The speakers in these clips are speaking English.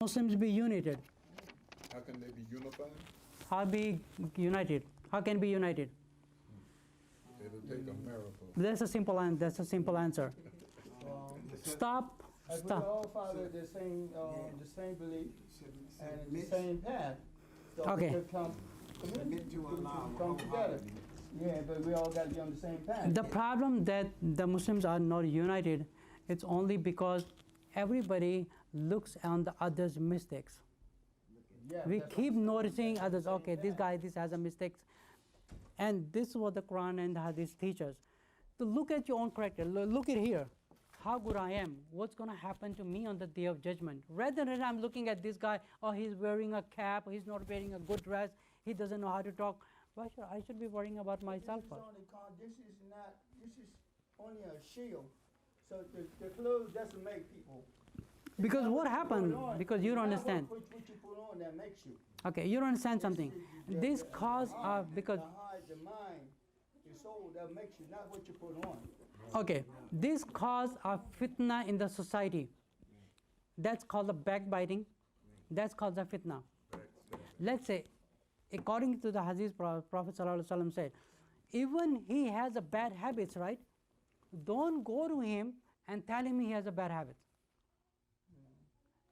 Muslims be united? How can they be unified? How be united? How can be united? It'll take a miracle. That's a simple answer. Stop. If we all follow the same belief and the same path, so Okay. we could come together. Yeah, but we all got to be on the same path. The problem that the Muslims are not united, it's only because everybody looks on the other's mistakes. Yeah, We that's keep what I'm saying. noticing others. Same Okay, this path. guy, this has a mistake, and this is what the Quran and the Hadith teach us. To look at your own character. Look at here, how good I am. What's going to happen to me on the day of judgment? Rather than I'm looking at this guy, oh, he's wearing a cap, he's not wearing a good dress, he doesn't know how to talk. Why should I should be worrying about myself This is first? this is only a shield. So the clothes doesn't make people. Because what you put happened? on, Because you don't it's not understand. What you put on that makes you. Okay, you don't understand something. This cause of because the heart, the mind, the soul that makes you, not what you put on. okay, this cause of fitna in the society. That's called the backbiting. That's called the fitna. Let's say, according to the Hadith, Prophet ﷺ said, even he has a bad habits, right? Don't go to him and tell him he has a bad habit.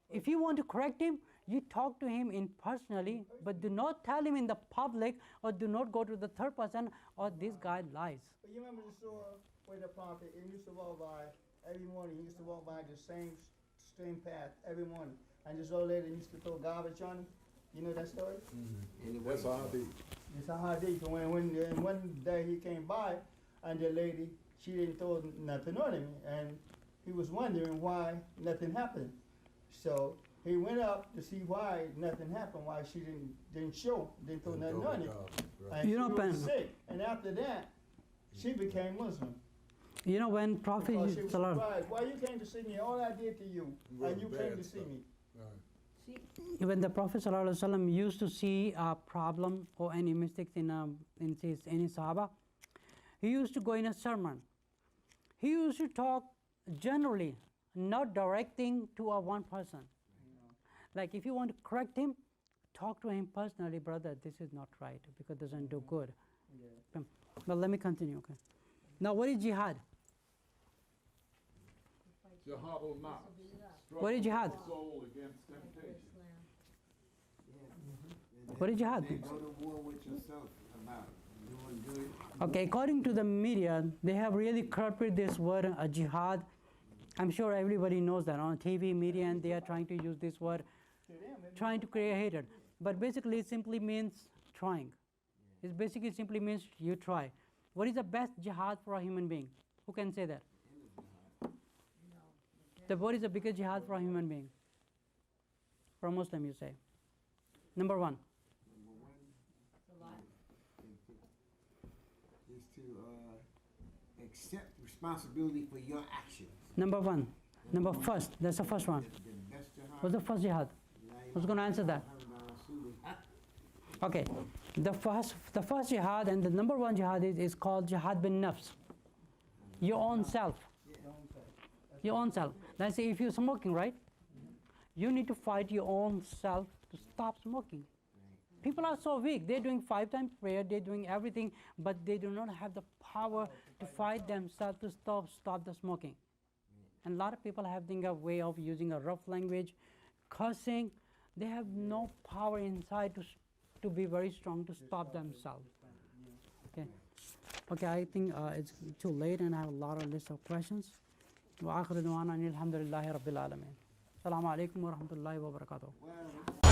If you want to correct him, you talk to him in personally, but do not tell him in the public, or do not go to the third person, or this guy lies. But you remember the story where the prophet, he used to walk by every morning, he used to walk by the same path every morning. And this old lady used to throw garbage on him. You know that story? That's a hadith. It's a hadith. When one day he came by, and the lady, she didn't throw nothing on him, and he was wondering why nothing happened. So he went up to see why nothing happened, why she didn't throw nothing on him. And You she know, was sick. And after that, she became Muslim. You know, when Prophet Because she was ﷺ, surprised. Why you came to see me? All I did to you, and you came to see me. when the Prophet ﷺ used to see a problem or any mistakes in any Sahaba, he used to go in a sermon. He used to talk generally, not directing to a one person. Like if you want to correct him, talk to him personally, brother, this is not right because it doesn't do good. Yeah. But let me continue, okay? Now what is jihad? Jihad or not. What is jihad? Soul against temptation. What is jihad? Go to war with yourself about doing good. Okay, according to the media, they have really corrupted this word jihad. I'm sure everybody knows that on TV, media, and they are trying to use this word, To them, it trying to create hatred. But basically, it simply means trying. It basically simply means you try. What is the best jihad for a human being? Who can say that? What is the biggest jihad for a human being? For a Muslim, you say. Number one. Number one is to accept responsibility for your actions. Number one. Number first. That's the first one. The best jihad. What's the first jihad? Who's going to answer that? Okay. The first jihad and the number one jihad is called jihad bin nafs. Your own self. don't say. Your own self. Let's say if you're smoking, right? You need to fight your own self to stop smoking. People are so weak. They're doing 5 times prayer, they're doing everything, but they do not have the power to fight themselves to stop the smoking. And a lot of people have a way of using a rough language, cursing. They have no power inside to be very strong to stop themselves. Okay. Okay, I think it's too late and I have a lot of list of questions. وآخر دعوانا أن الحمد لله رب العالمين. السلام عليكم ورحمة الله وبركاته.